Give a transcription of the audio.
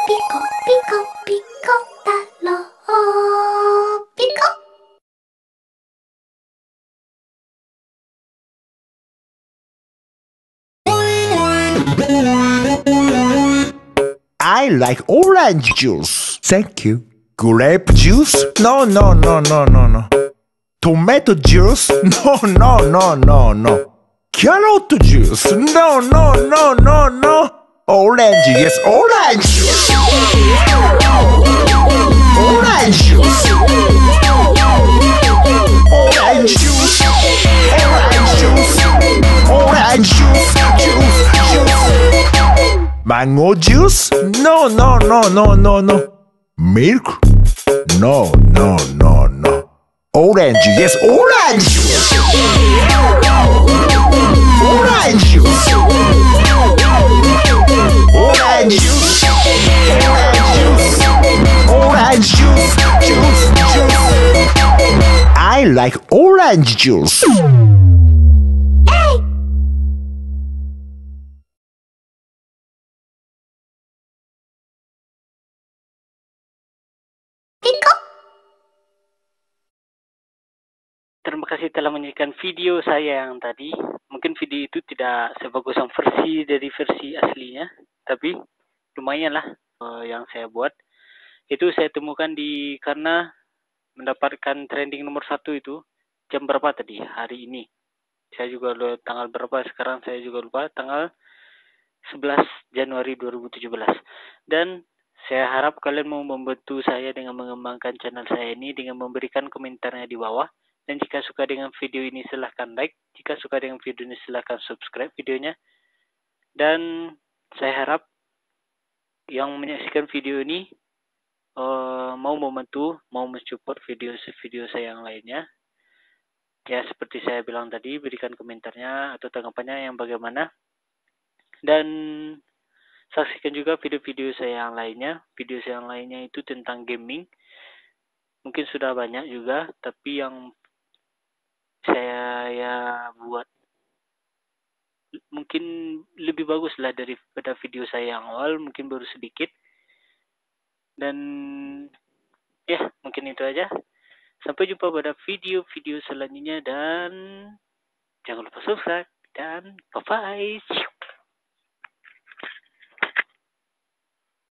Pico, pico, pico, talo, pico. I like orange juice. Thank you. Grape juice? No, no, no, no, no, no. Tomato juice? No, no, no, no, no. Carrot juice? No, no, no, no, no. Orange, yes, orange juice. Orange juice. Orange juice. Orange juice. Orange juice. Juice. Mango juice? No, no, no, no, no, no. Milk? No, no, no, no. Orange, yes, orange juice. Orange juice. Orange juice. Orange juice. Juice, juice. I like orange juice. Pico. Terima kasih telah menyaksikan video saya yang tadi. Mungkin video itu tidak sebagus yang versi aslinya, tapi lumayan lah yang saya buat. Itu saya temukan karena mendapatkan trending nomor 1 itu jam berapa tadi hari ini. Saya juga lupa tanggal berapa sekarang, saya juga lupa, tanggal 11 Januari 2017. Dan saya harap kalian mau membantu saya dengan mengembangkan channel saya ini dengan memberikan komentarnya di bawah. Dan jika suka dengan video ini silahkan like. Jika suka dengan video ini silahkan subscribe videonya. Dan saya harap yang menyaksikan video ini mau membantu, mau mensupport video saya yang lainnya. Ya seperti saya bilang tadi, berikan komentarnya atau tanggapannya yang bagaimana. Dan saksikan juga video-video saya yang lainnya. Video saya yang lainnya itu tentang gaming. Mungkin sudah banyak juga, tapi yang saya buat mungkin lebih bagus lah daripada video saya yang awal, mungkin baru sedikit. Dan ya mungkin itu aja. Sampai jumpa pada video-video selanjutnya dan jangan lupa subscribe dan bye-bye.